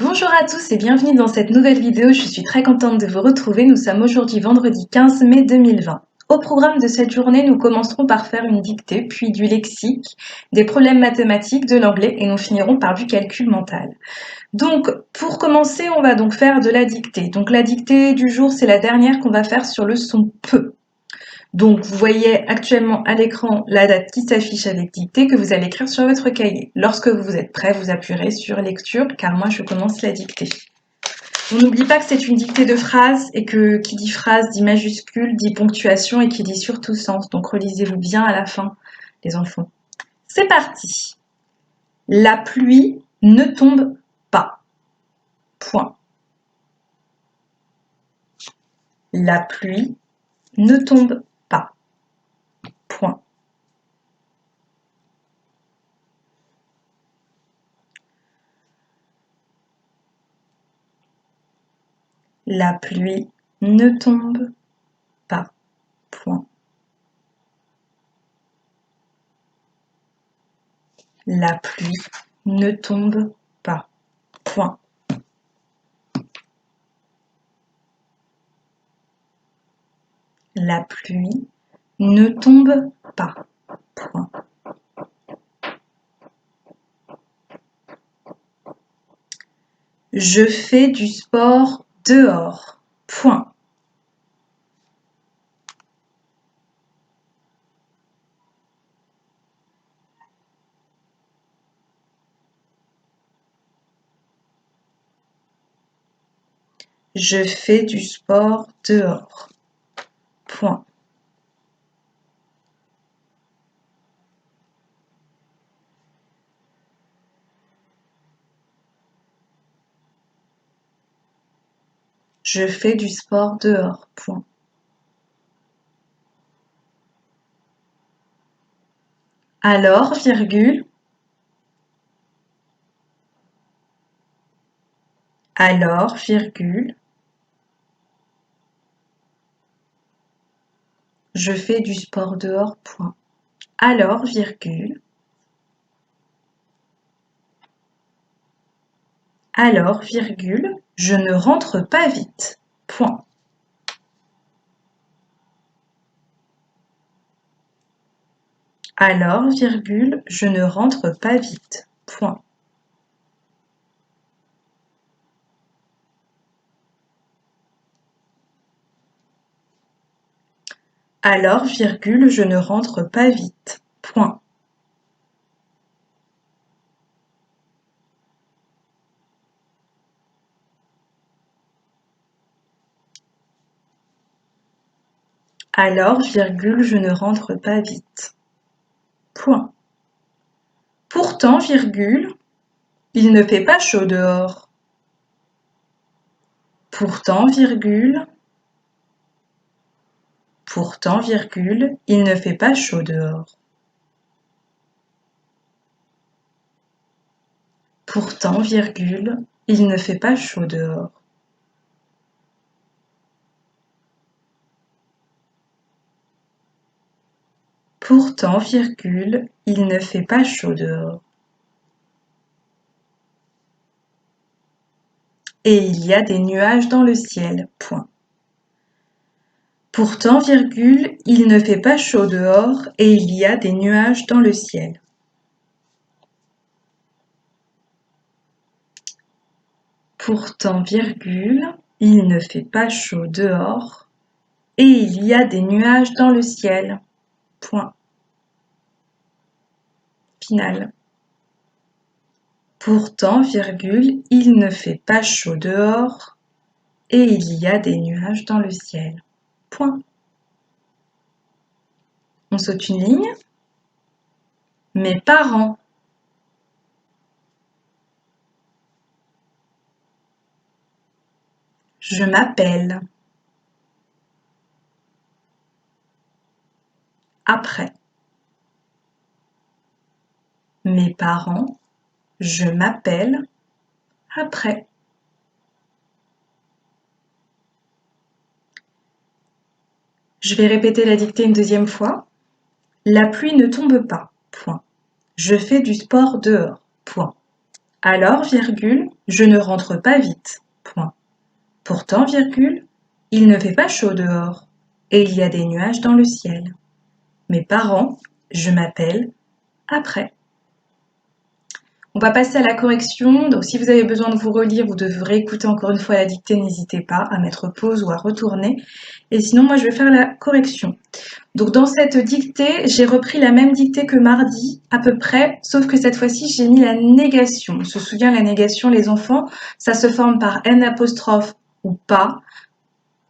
Bonjour à tous et bienvenue dans cette nouvelle vidéo. Je suis très contente de vous retrouver. Nous sommes aujourd'hui vendredi 15 mai 2020. Au programme de cette journée, nous commencerons par faire une dictée, puis du lexique, des problèmes mathématiques, de l'anglais et nous finirons par du calcul mental. Donc, pour commencer, on va donc faire de la dictée. Donc, la dictée du jour, c'est la dernière qu'on va faire sur le son peu. Donc, vous voyez actuellement à l'écran la date qui s'affiche avec dictée que vous allez écrire sur votre cahier. Lorsque vous êtes prêt, vous appuierez sur lecture car moi, je commence la dictée. On n'oublie pas que c'est une dictée de phrases et que qui dit phrase dit majuscule, dit ponctuation et qui dit surtout sens. Donc, relisez-vous bien à la fin, les enfants. C'est parti. La pluie ne tombe pas. Point. La pluie ne tombe pas. Point. La pluie ne tombe pas. Point. La pluie ne tombe pas. Point. La pluie ne tombe pas. Point. Je fais du sport dehors. Point. Je fais du sport dehors. Point. Je fais du sport dehors. Point. Alors, virgule. Alors, virgule. Je fais du sport dehors. Point. Alors, virgule. Alors, virgule. Je ne rentre pas vite. Point. Alors, virgule. Je ne rentre pas vite. Point. Alors, virgule. Je ne rentre pas vite. Point. Alors, virgule. Je ne rentre pas vite. Point. Pourtant, virgule. Il ne fait pas chaud dehors. Pourtant, virgule. Pourtant, virgule, il ne fait pas chaud dehors. Pourtant, virgule, il ne fait pas chaud dehors. Pourtant, virgule, il ne fait pas chaud dehors. Et il y a des nuages dans le ciel. Point. Pourtant, virgule, il ne fait pas chaud dehors et il y a des nuages dans le ciel. Pourtant, virgule, il ne fait pas chaud dehors et il y a des nuages dans le ciel. Point. Final. Pourtant, virgule, il ne fait pas chaud dehors et il y a des nuages dans le ciel. Point. On saute une ligne. Mes parents. Je m'appelle. Après. Mes parents. Je m'appelle. Après. Je vais répéter la dictée une deuxième fois. La pluie ne tombe pas. Point. Je fais du sport dehors. Point. Alors, virgule, je ne rentre pas vite. Point. Pourtant, virgule, il ne fait pas chaud dehors, et il y a des nuages dans le ciel. Mes parents, je m'appelle après. On va passer à la correction. Donc, si vous avez besoin de vous relire, vous devrez écouter encore une fois la dictée. N'hésitez pas à mettre pause ou à retourner. Et sinon, moi, je vais faire la correction. Donc, dans cette dictée, j'ai repris la même dictée que mardi, à peu près, sauf que cette fois-ci, j'ai mis la négation. On se souvient, la négation, les enfants, ça se forme par N apostrophe ou pas,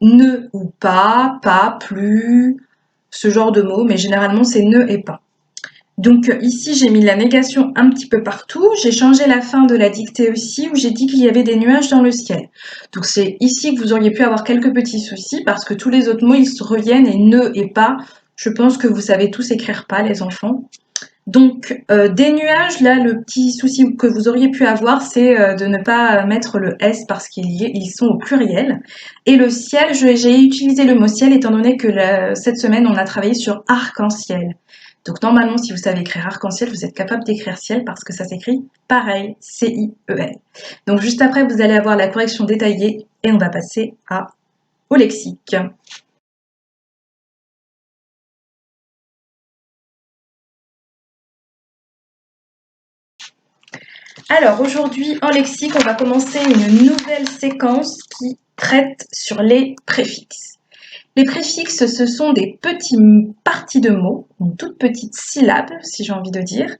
ne ou pas, plus, ce genre de mots, mais généralement, c'est ne et pas. Donc ici, j'ai mis la négation un petit peu partout. J'ai changé la fin de la dictée aussi, où j'ai dit qu'il y avait des nuages dans le ciel. Donc c'est ici que vous auriez pu avoir quelques petits soucis, parce que tous les autres mots, ils se reviennent, et ne et pas, je pense que vous savez tous écrire pas, les enfants. Donc des nuages, là, le petit souci que vous auriez pu avoir, c'est de ne pas mettre le S, parce qu'ils sont au pluriel. Et le ciel, j'ai utilisé le mot ciel, étant donné que cette semaine, on a travaillé sur arc-en-ciel. Donc normalement, si vous savez écrire arc-en-ciel, vous êtes capable d'écrire ciel parce que ça s'écrit pareil, C-I-E-L. Donc juste après, vous allez avoir la correction détaillée et on va passer au lexique. Alors aujourd'hui, en lexique, on va commencer une nouvelle séquence qui traite sur les préfixes. Les préfixes, ce sont des petites parties de mots, une toute petite syllabe, si j'ai envie de dire,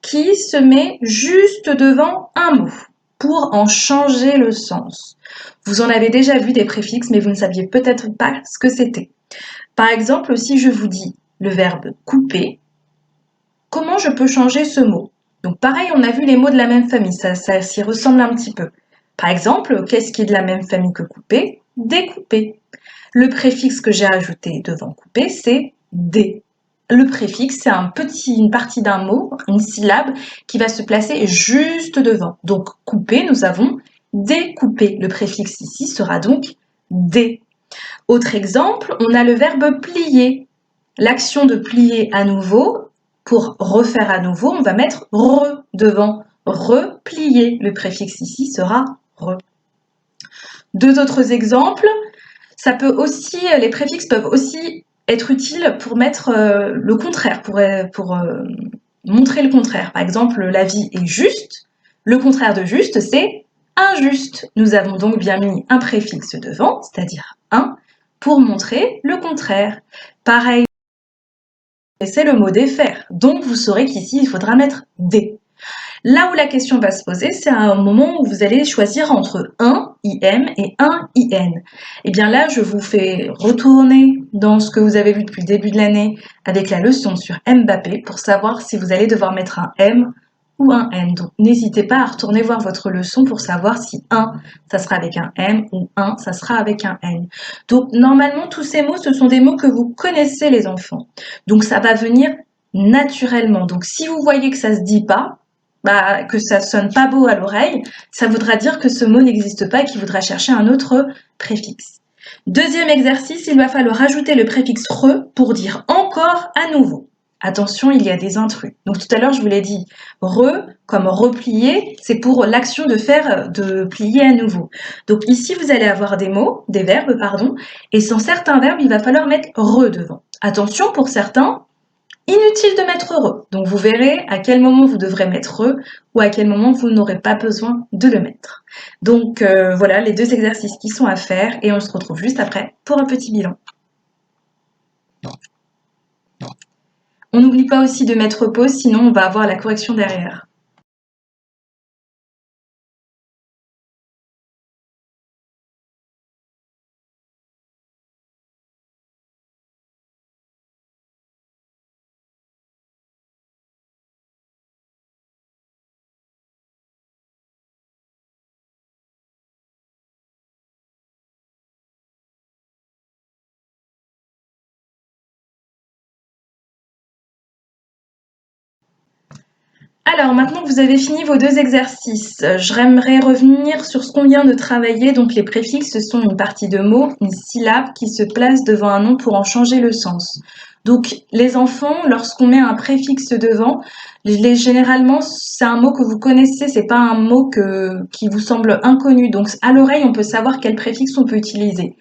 qui se met juste devant un mot pour en changer le sens. Vous en avez déjà vu des préfixes, mais vous ne saviez peut-être pas ce que c'était. Par exemple, si je vous dis le verbe couper, comment je peux changer ce mot? Donc pareil, on a vu les mots de la même famille, ça s'y ressemble un petit peu. Par exemple, qu'est-ce qui est de la même famille que couper? Découper. Le préfixe que j'ai ajouté devant couper, c'est dé. Le préfixe, c'est une partie d'un mot, une syllabe, qui va se placer juste devant. Donc couper, nous avons découpé. Le préfixe ici sera donc dé. Autre exemple, on a le verbe plier. L'action de plier à nouveau, pour refaire à nouveau, on va mettre re devant. Replier. Le préfixe ici sera re. Deux autres exemples. Les préfixes peuvent aussi être utiles pour mettre le contraire, pour montrer le contraire. Par exemple, la vie est juste. Le contraire de juste, c'est injuste. Nous avons donc bien mis un préfixe devant, c'est-à-dire un, pour montrer le contraire. Pareil, c'est le mot défaire. Donc, vous saurez qu'ici, il faudra mettre des. Là où la question va se poser, c'est à un moment où vous allez choisir entre un IM et un IN. Et bien là, je vous fais retourner dans ce que vous avez vu depuis le début de l'année avec la leçon sur Mbappé pour savoir si vous allez devoir mettre un M ou un N. Donc n'hésitez pas à retourner voir votre leçon pour savoir si un, ça sera avec un M ou un, ça sera avec un N. Donc normalement, tous ces mots, ce sont des mots que vous connaissez les enfants. Donc ça va venir naturellement. Donc si vous voyez que ça se dit pas, que ça sonne pas beau à l'oreille, ça voudra dire que ce mot n'existe pas et qu'il voudra chercher un autre préfixe. Deuxième exercice, il va falloir ajouter le préfixe re pour dire encore à nouveau. Attention, il y a des intrus. Donc tout à l'heure, je vous l'ai dit, re, comme replier, c'est pour l'action de plier à nouveau. Donc ici, vous allez avoir des verbes, et sans certains verbes, il va falloir mettre re devant. Attention, pour certains, inutile de mettre re. Donc vous verrez à quel moment vous devrez mettre re ou à quel moment vous n'aurez pas besoin de le mettre. Donc voilà les deux exercices qui sont à faire et on se retrouve juste après pour un petit bilan. On n'oublie pas aussi de mettre pause, sinon on va avoir la correction derrière. Alors, maintenant que vous avez fini vos deux exercices, j'aimerais revenir sur ce qu'on vient de travailler. Donc, les préfixes, ce sont une partie de mots, une syllabe qui se place devant un nom pour en changer le sens. Donc les enfants, lorsqu'on met un préfixe devant, généralement c'est un mot que vous connaissez, c'est pas un mot qui vous semble inconnu. Donc à l'oreille, on peut savoir quel préfixe on peut utiliser.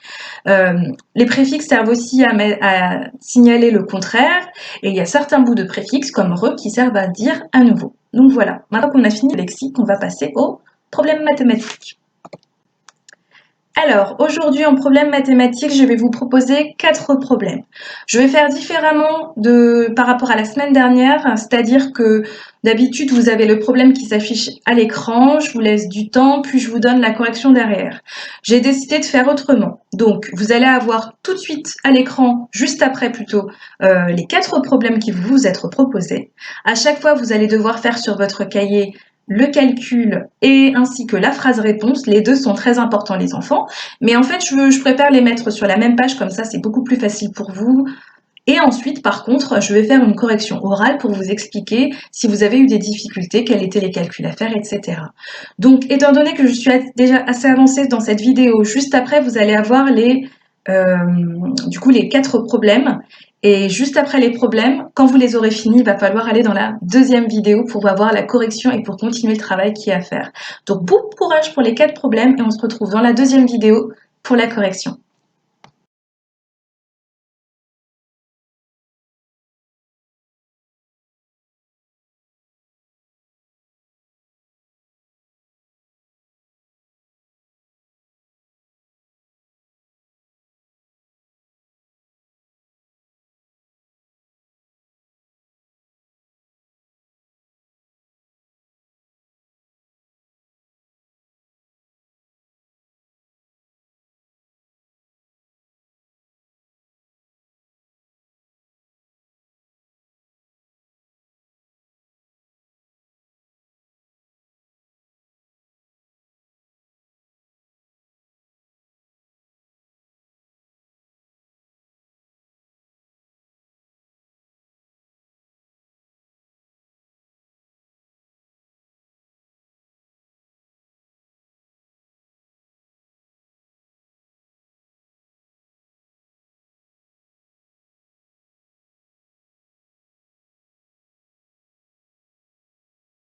Les préfixes servent aussi à signaler le contraire, et il y a certains bouts de préfixes comme re qui servent à dire à nouveau. Donc voilà, maintenant qu'on a fini le lexique, on va passer au problème mathématique. Alors, aujourd'hui en problème mathématique, je vais vous proposer 4 problèmes. Je vais faire différemment par rapport à la semaine dernière, c'est-à-dire que d'habitude, vous avez le problème qui s'affiche à l'écran, je vous laisse du temps, puis je vous donne la correction derrière. J'ai décidé de faire autrement. Donc, vous allez avoir tout de suite à l'écran, juste après plutôt, les 4 problèmes qui vous être proposés. À chaque fois, vous allez devoir faire sur votre cahier le calcul et ainsi que la phrase réponse. Les deux sont très importants, les enfants, mais en fait je préfère les mettre sur la même page, comme ça c'est beaucoup plus facile pour vous. Et ensuite, par contre, je vais faire une correction orale pour vous expliquer si vous avez eu des difficultés, quels étaient les calculs à faire, etc. Donc, étant donné que je suis déjà assez avancée dans cette vidéo, juste après, vous allez avoir du coup, les 4 problèmes. Et juste après les problèmes, quand vous les aurez finis, il va falloir aller dans la deuxième vidéo pour avoir la correction et pour continuer le travail qu'il y a à faire. Donc, bon courage pour les 4 problèmes et on se retrouve dans la deuxième vidéo pour la correction.